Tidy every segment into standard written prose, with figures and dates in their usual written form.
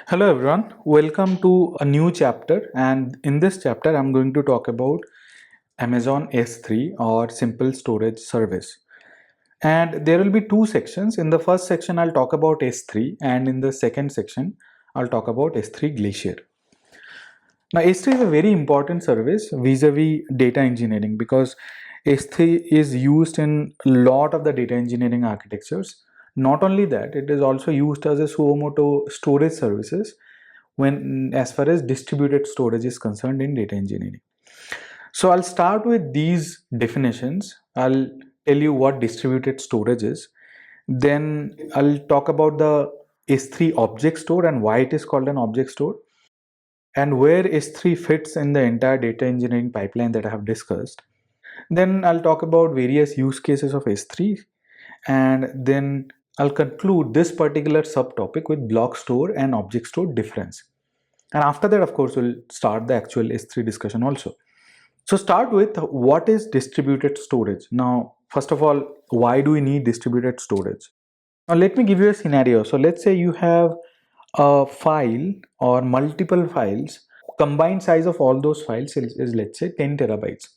Hello everyone, welcome to a new chapter, and in this chapter I'm going to talk about Amazon S3 or Simple Storage Service. And there will be two sections. In the first section I'll talk about S3, and in the second section I'll talk about S3 Glacier. Now S3 is a very important service vis-a-vis data engineering because S3 is used in a lot of the data engineering architectures. Not only that, it is also used as a suo motu storage services when as far as distributed storage is concerned in data engineering. So I'll start with these definitions. I'll tell you what distributed storage is. Then I'll talk about the S3 object store and why it is called an object store, and where S3 fits in the entire data engineering pipeline that I have discussed. Then I'll talk about various use cases of S3, and then I'll conclude this particular subtopic with block store and object store difference. And after that, of course, we'll start the actual S3 discussion also. So start with what is distributed storage. Now, first of all, why do we need distributed storage? Now, let me give you a scenario. So let's say you have a file or multiple files. Combined size of all those files is let's say 10 terabytes.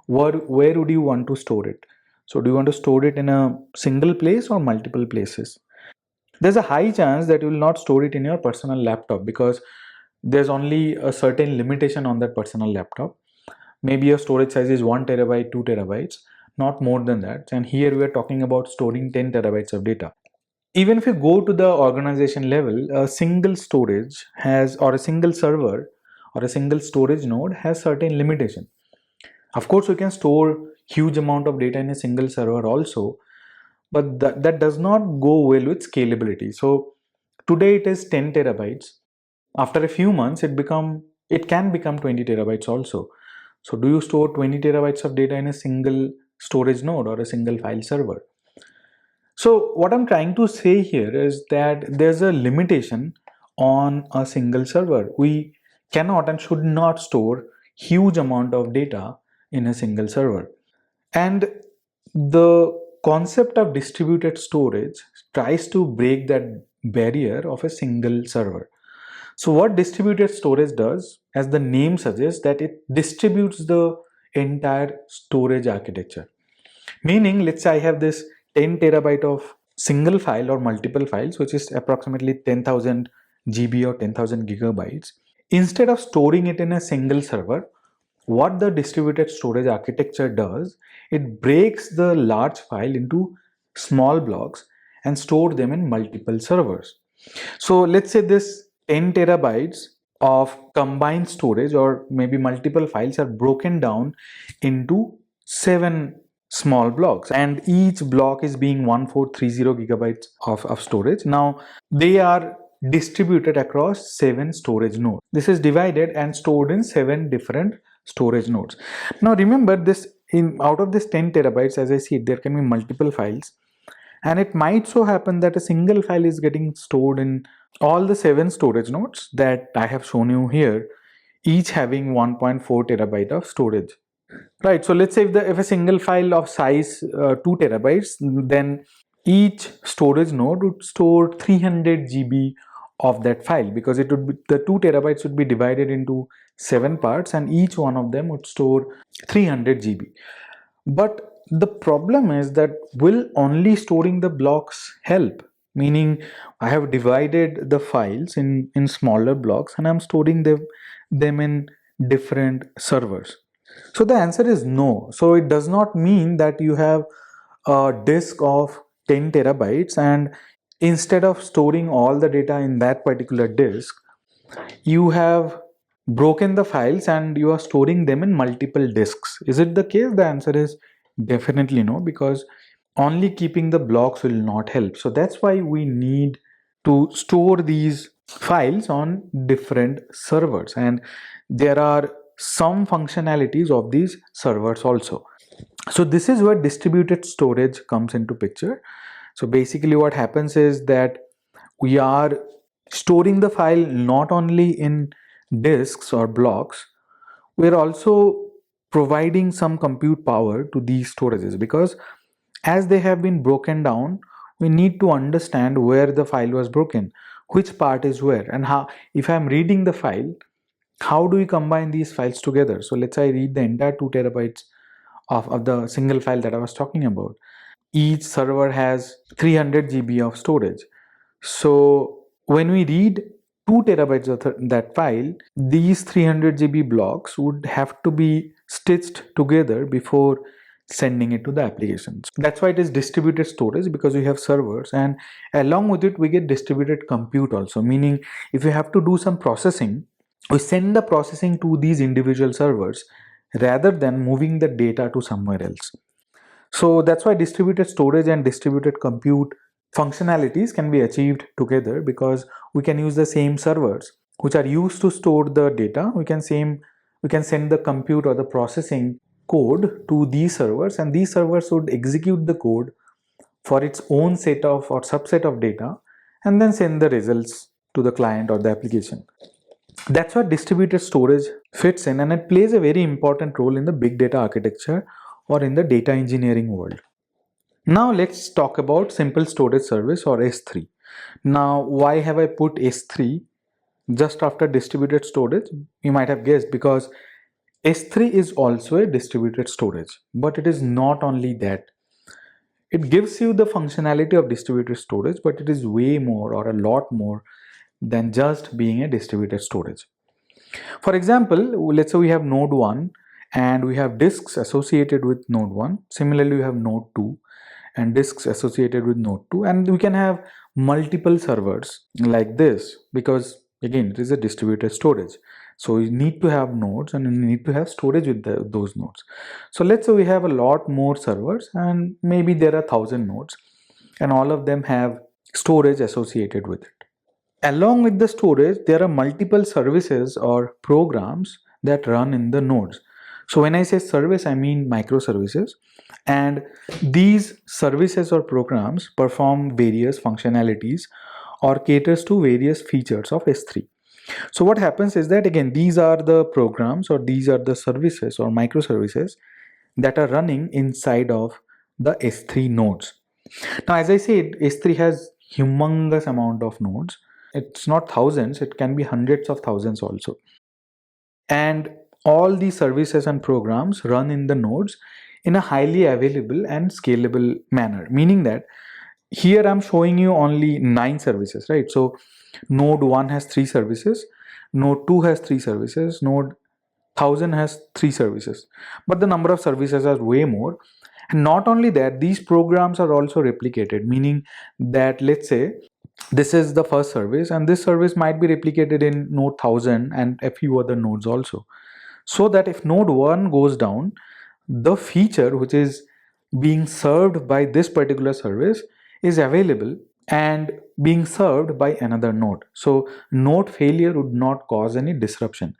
Where would you want to store it? So do you want to store it in a single place or multiple places? There's a high chance that you will not store it in your personal laptop because there's only a certain limitation on that personal laptop. Maybe your storage size is 1 terabyte, 2 terabytes, not more than that. And here we are talking about storing 10 terabytes of data. Even if you go to the organization level, a single storage has, or a single server or a single storage node has certain limitation. Of course, you can store huge amount of data in a single server also, but that does not go well with scalability. So today it is 10 terabytes. After a few months, it can become 20 terabytes also. So do you store 20 terabytes of data in a single storage node or a single file server? So what I'm trying to say here is that there's a limitation on a single server. We cannot and should not store huge amount of data in a single server. And the concept of distributed storage tries to break that barrier of a single server. So what distributed storage does, as the name suggests, that it distributes the entire storage architecture. Meaning, let's say I have this 10 terabyte of single file or multiple files, which is approximately 10,000 GB or 10,000 gigabytes. Instead of storing it in a single server, what the distributed storage architecture does, it breaks the large file into small blocks and store them in multiple servers. So let's say this 10 terabytes of combined storage or maybe multiple files are broken down into 7 small blocks, and each block is being 1430 gigabytes of storage. Now they are distributed across 7 storage nodes. This is divided and stored in 7 different storage nodes. Now remember this, in out of this 10 terabytes, as I see, there can be multiple files, and it might so happen that a single file is getting stored in all the 7 storage nodes that I have shown you here, each having 1.4 terabyte of storage. Right, so let's say if a single file of size 2 terabytes, then each storage node would store 300 GB of that file, because it would be, the 2 terabytes would be divided into 7 parts and each one of them would store 300 GB. But the problem is that will only storing the blocks help? Meaning I have divided the files in smaller blocks and I'm storing them in different servers. So the answer is no. So it does not mean that you have a disk of 10 terabytes and instead of storing all the data in that particular disk, you have broken the files and you are storing them in multiple disks. Is it the case? The answer is definitely no, because only keeping the blocks will not help. So that's why we need to store these files on different servers, and there are some functionalities of these servers also. So this is where distributed storage comes into picture. So basically what happens is that we are storing the file not only in disks or blocks, we're also providing some compute power to these storages, because as they have been broken down, we need to understand where the file was broken. which part is where, and how, if I'm reading the file, how do we combine these files together? So let's say I read the entire 2 terabytes of the single file that I was talking about. Each server has 300 GB of storage. So when we read 2 terabytes of that file, these 300 GB blocks would have to be stitched together before sending it to the applications. That's why it is distributed storage, because we have servers, and along with it we get distributed compute also, meaning if you have to do some processing, we send the processing to these individual servers rather than moving the data to somewhere else. So that's why distributed storage and distributed compute functionalities can be achieved together, because we can use the same servers which are used to store the data. We can send the compute or the processing code to these servers, and these servers would execute the code for its own set of or subset of data and then send the results to the client or the application. That's what distributed storage fits in, and it plays a very important role in the big data architecture or in the data engineering world. Now let's talk about simple storage service or S3. Now, why have I put S3 just after distributed storage? You might have guessed, because S3 is also a distributed storage, but it is not only that. It gives you the functionality of distributed storage, but it is way more or a lot more than just being a distributed storage. For example, let's say we have node 1 and we have disks associated with node 1. Similarly, we have node 2 and disks associated with node 2, and we can have multiple servers like this, because again it is a distributed storage. So you need to have nodes and you need to have storage with those nodes. So let's say we have a lot more servers, and maybe there are 1,000 nodes, and all of them have storage associated with it. Along with the storage, there are multiple services or programs that run in the nodes. So when I say service, I mean microservices, and these services or programs perform various functionalities or caters to various features of S3. So what happens is that, again, these are the programs or these are the services or microservices that are running inside of the S3 nodes. Now, as I said, S3 has humongous amount of nodes. It's not thousands, it can be hundreds of thousands also. And all these services and programs run in the nodes in a highly available and scalable manner, meaning that here I'm showing you only 9 services, right? So node 1 has 3 services, node 2 has 3 services, node 1000 has 3 services, but the number of services are way more. And not only that, these programs are also replicated, meaning that, let's say, this is the first service, and this service might be replicated in node 1000 and a few other nodes also, so that if node 1 goes down, the feature which is being served by this particular service is available and being served by another node. So node failure would not cause any disruption.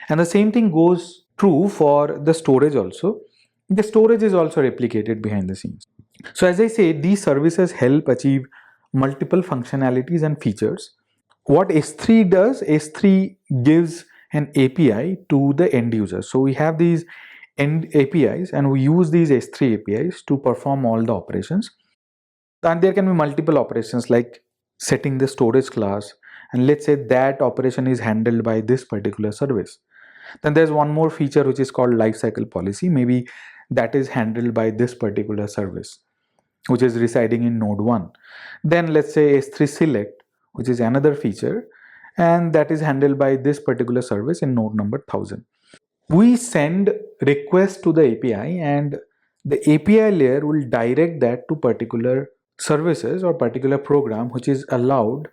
And the same thing goes true for the storage also. The storage is also replicated behind the scenes. So as I say, these services help achieve multiple functionalities and features. What S3 does, S3 gives an API to the end user. So we have these end APIs, and we use these S3 APIs to perform all the operations. And there can be multiple operations like setting the storage class, and let's say that operation is handled by this particular service. Then there's one more feature which is called lifecycle policy. Maybe that is handled by this particular service which is residing in node 1. Then let's say S3 select, which is another feature, and that is handled by this particular service in node number 1000. We send request to the API, and the API layer will direct that to particular services or particular program which is allowed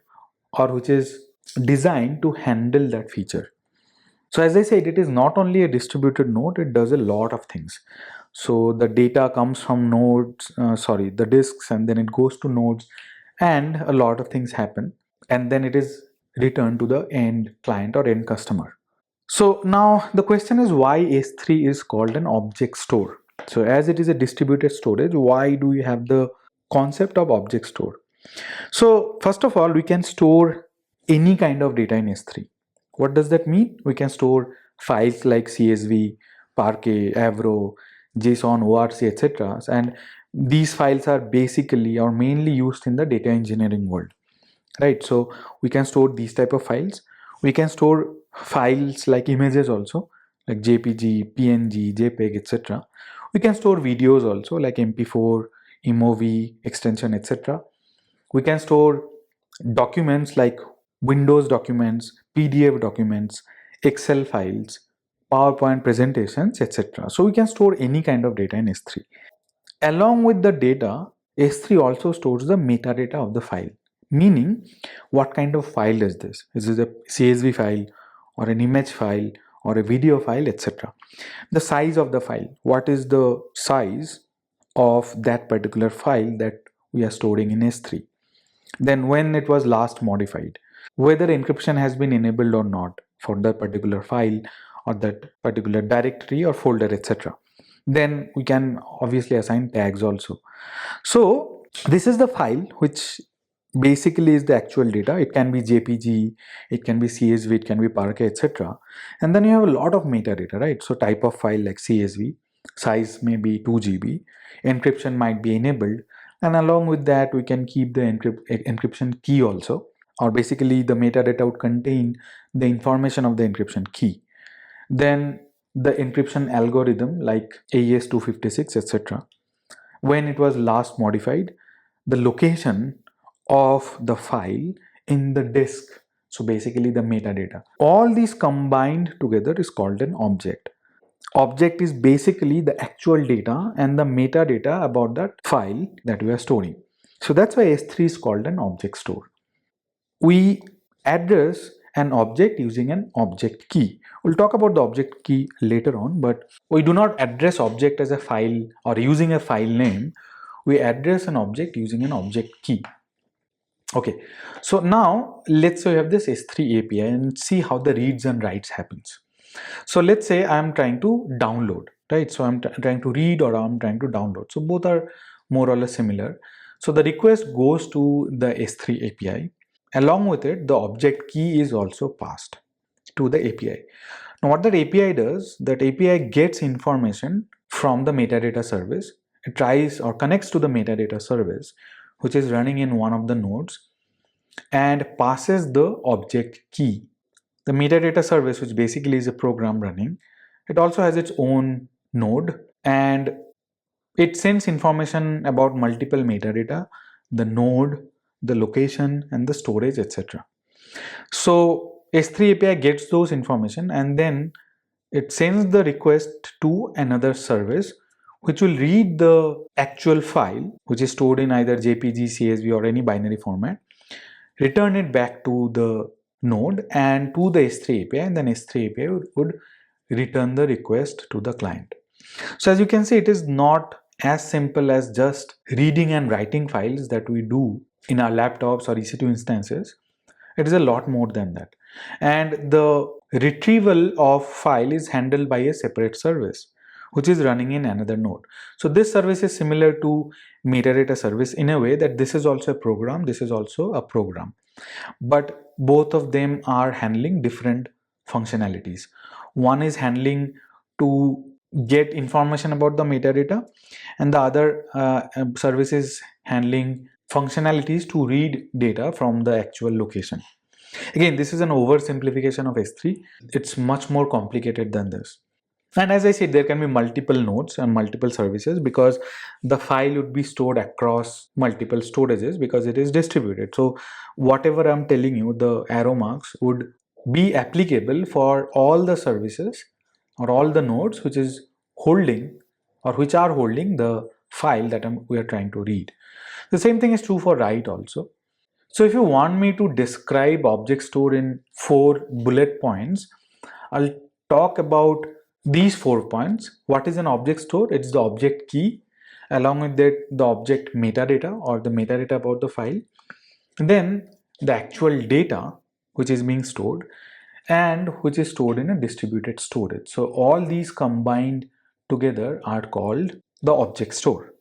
or which is designed to handle that feature. So as I said, it is not only a distributed node, it does a lot of things. So the data comes from nodes, the disks, and then it goes to nodes, and a lot of things happen, and then it is returned to the end client or end customer. So now the question is, why S3 is called an object store? So as it is a distributed storage, why do we have the concept of object store? So first of all, we can store any kind of data in S3. What does that mean? We can store files like CSV, Parquet, Avro, JSON, ORC, etc. And these files are basically or mainly used in the data engineering world. right? So we can store these type of files. We can store files like images also, like JPG, PNG, JPEG, etc. We can store videos also like MP4, eMovie, extension, etc. We can store documents like Windows documents, PDF documents, Excel files, PowerPoint presentations, etc. So we can store any kind of data in S3. Along with the data, S3 also stores the metadata of the file, meaning what kind of file is this? Is it a CSV file or an image file or a video file, etc. The size of the file, what is the size of that particular file that we are storing in S3? Then when it was last modified, whether encryption has been enabled or not for that particular file or that particular directory or folder, etc. Then we can obviously assign tags also. So this is the file which basically is the actual data. It can be JPG, it can be CSV, it can be Parquet, etc. And then you have a lot of metadata, right? So type of file like CSV, size may be 2 GB, encryption might be enabled, and along with that we can keep the encryption key also, or basically the metadata would contain the information of the encryption key. Then the encryption algorithm like AES-256, etc. When it was last modified, the location of the file in the disk, so basically the metadata. All these combined together is called an object. Object is basically the actual data and the metadata about that file that we are storing. So that's why S3 is called an object store. We address an object using an object key. We'll talk about the object key later on, but we do not address object as a file or using a file name. We address an object using an object key. Okay, so now let's say you have this S3 API and see how the reads and writes happens. So let's say I'm trying to download, right? So I'm trying to read or I'm trying to download. So both are more or less similar. So the request goes to the S3 API. Along with it, the object key is also passed to the API. Now what that API does, that API gets information from the metadata service. It tries or connects to the metadata service, which is running in one of the nodes, and passes the object key. The metadata service, which basically is a program running, it also has its own node, and it sends information about multiple metadata, the node, the location, and the storage, etc. So S3 API gets those information and then it sends the request to another service which will read the actual file, which is stored in either JPG, CSV, or any binary format, return it back to the node and to the S3 API, and then S3 API would return the request to the client. So as you can see, it is not as simple as just reading and writing files that we do in our laptops or EC2 instances. It is a lot more than that. And the retrieval of file is handled by a separate service which is running in another node. So this service is similar to metadata service in a way that this is also a program, this is also a program. But both of them are handling different functionalities. One is handling to get information about the metadata, and the other service is handling functionalities to read data from the actual location. Again, this is an oversimplification of S3. It's much more complicated than this. And as I said, there can be multiple nodes and multiple services because the file would be stored across multiple storages because it is distributed. So whatever I'm telling you, the arrow marks would be applicable for all the services or all the nodes which is holding or which are holding the file that we are trying to read. The same thing is true for write also. So if you want me to describe object store in 4 bullet points, I'll talk about these 4 points. What is an object store? It's the object key, along with that the object metadata or the metadata about the file, and then the actual data which is being stored and which is stored in a distributed storage. So all these combined together are called the object store.